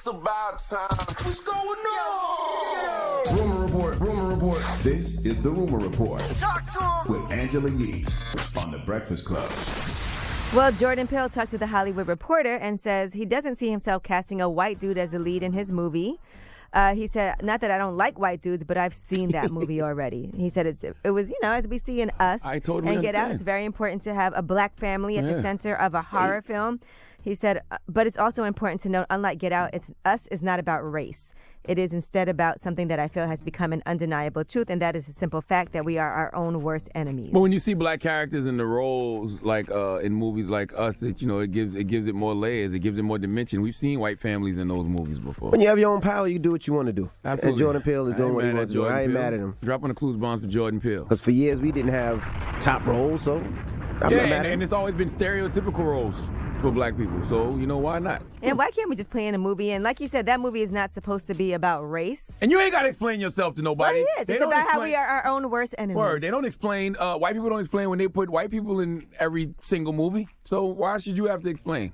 about time. What's going on? Rumor report, rumor report. This is the Rumor Report with Angela Yee on The Breakfast Club. Well, Jordan Peele talked to The Hollywood Reporter and says he doesn't see himself casting a white dude as the lead in his movie. He said, not that I don't like white dudes, but I've seen that movie already. He said it was, as we see in Us I totally and Get Out, understand. it's very important to have a black family at the center of a horror film. He said, but it's also important to note, unlike Get Out, Us is not about race. It is instead about something that I feel has become an undeniable truth, and that is the simple fact that we are our own worst enemies. But when you see black characters in the roles, like in movies like Us, it gives it more layers, it gives it more dimension. We've seen white families in those movies before. When you have your own power, you do what you want to do. Absolutely. And Jordan Peele is doing what he wants to do. I ain't mad at him. Dropping the clues bombs for Jordan Peele. Because for years we didn't have top roles, so I'm not mad at him. And it's always been stereotypical roles for black people. So, why not? And why can't we just play in a movie? And like you said, that movie is not supposed to be about race. And you ain't got to explain yourself to nobody. Well, it is. They It's don't about how explain- we are our own worst enemies. Word. They don't explain. White people don't explain when they put white people in every single movie. So why should you have to explain?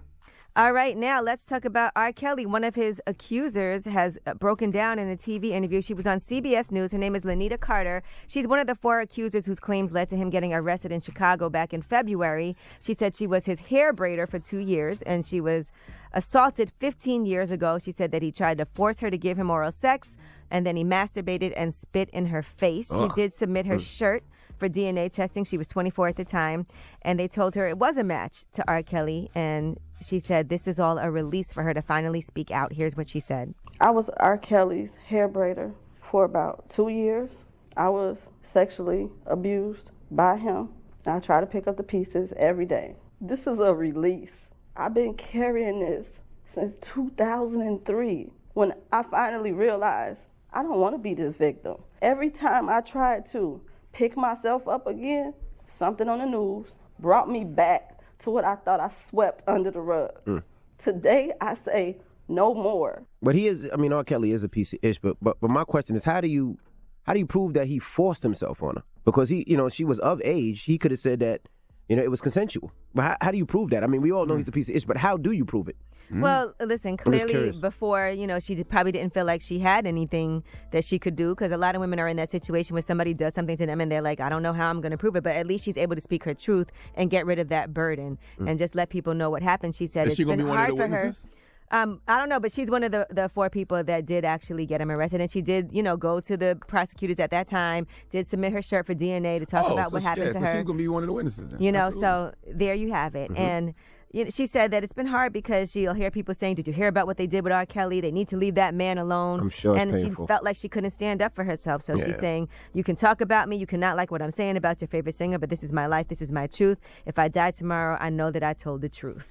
All right, now let's talk about R.Kelly. One of his accusers has broken down in a TV interview. She was on CBS News. Her name is Lanita Carter. She's one of the 4 accusers whose claims led to him getting arrested in Chicago back in February. She said she was his hair braider for 2 years, and she was assaulted 15 years ago. She said that he tried to force her to give him oral sex, and then he masturbated and spit in her face. She did submit her shirt for DNA testing. She was 24 at the time, and they told her it was a match to R. Kelly, and she said this is all a release for her to finally speak out. Here's what she said. I was R. Kelly's hair braider for about 2 years. I was sexually abused by him. I try to pick up the pieces every day. This is a release. I've been carrying this since 2003 when I finally realized I don't want to be this victim. Every time I tried to pick myself up again, something on the news brought me back to what I thought I swept under the rug. Today, I say no more. But R. Kelly is a piece of ish, but my question is, how do you prove that he forced himself on her? Because she was of age. He could have said that, it was consensual. But how do you prove that? I mean, we all know he's a piece of ish, but how do you prove it? Well, listen, clearly before, she probably didn't feel like she had anything that she could do, because a lot of women are in that situation where somebody does something to them and they're like, I don't know how I'm going to prove it, but at least she's able to speak her truth and get rid of that burden and just let people know what happened. She said Is it's she gonna been be one of hard the for her. witnesses? I don't know, but she's one of the 4 people that did actually get him arrested, and she did, go to the prosecutors at that time, did submit her shirt for DNA to talk about what happened to her. So she's going to be one of the witnesses then. Absolutely. So there you have it. And she said that it's been hard because she'll hear people saying, did you hear about what they did with R. Kelly? They need to leave that man alone. I'm sure it's and painful. she felt like she couldn't stand up for herself. So she's saying, you can talk about me. You cannot like what I'm saying about your favorite singer, but this is my life. This is my truth. If I die tomorrow, I know that I told the truth.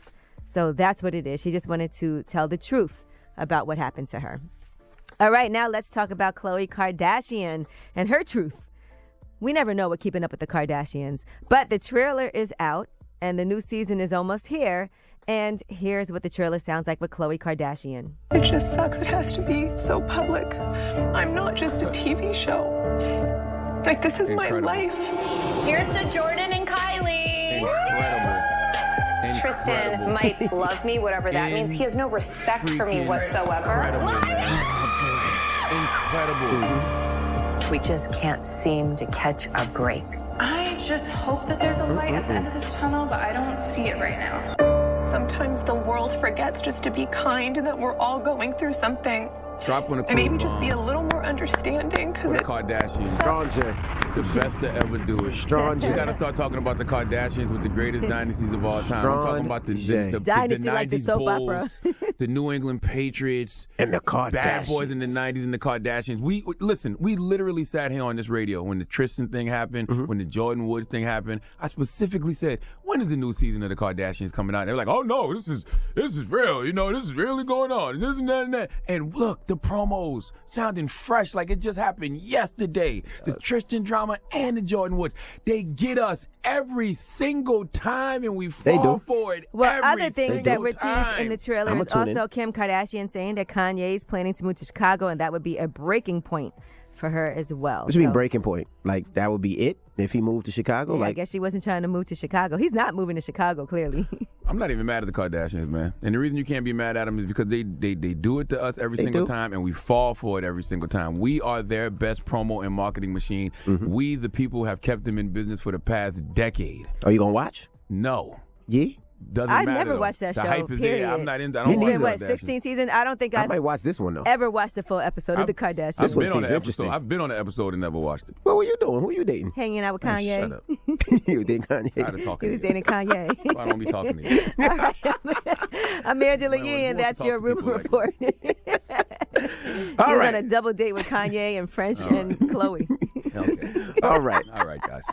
So that's what it is. She just wanted to tell the truth about what happened to her. All right, now let's talk about Khloe Kardashian and her truth. We never know what Keeping Up with the Kardashians, but the trailer is out and the new season is almost here. And here's what the trailer sounds like with Khloe Kardashian. It just sucks it has to be so public. I'm not just a TV show. Like, this is Incredible. my life. Here's to Jordan and Kylie. Incredible. Tristan might love me, whatever that means. He has no respect for me whatsoever. Incredible. We just can't seem to catch a break. I just hope that there's a light at the end of this tunnel, but I don't see it right now. Sometimes the world forgets just to be kind and that we're all going through something. Drop on the And maybe just be a little more understanding, because the it... Kardashians. Strong J. The best to ever do it. Strong J. You got to start talking about the Kardashians with the greatest dynasties of all time. Strong I'm talking about the Dynasty 90s like the soap Bulls, opera. the New England Patriots, And the Kardashians. Bad Boys in the 90s and the Kardashians. We literally sat here on this radio when the Tristan thing happened, when the Jordan Woods thing happened. I specifically said, when is the new season of the Kardashians coming out? They were like, oh no, this is real. This is really going on. This and that and that. And look, the promos sounding fresh like it just happened yesterday. The Tristan drama and the Jordan Woods. They get us every single time and we fall for it. Well, every other things single that were teased in the trailer I'ma is tune in. also Kim Kardashian saying that Kanye is planning to move to Chicago, and that would be a breaking point for her as well. What do you mean breaking point? Like that would be it if he moved to Chicago? Yeah, like I guess she wasn't trying to move to Chicago. He's not moving to Chicago, clearly. I'm not even mad at the Kardashians, man. And the reason you can't be mad at them is because they do it to us every single time, and we fall for it every single time. We are their best promo and marketing machine. We, the people, have kept them in business for the past decade. Are you gonna watch? No. Yeah. Doesn't I matter. never though. watched that the show. Hype is Period. there. I'm not in. I Me don't watch neither. the What, Kardashians. 16 seasons? I don't think I I've might watch this one though. ever watched the full episode of the Kardashians. This one I've been on seems the interesting. episode. I've been on the episode and never watched it. What were you doing? Who you dating? Hanging out with Hey, Kanye. shut up. You dating Kanye? I had to talk He to was you. dating Kanye. Why don't be talking to you? All right. I'm Angela Well, Yee, you and want to that's talk your to rumor people report. All He was right. on a double date with Kanye and French and Khloe. Okay. All right. All right, guys.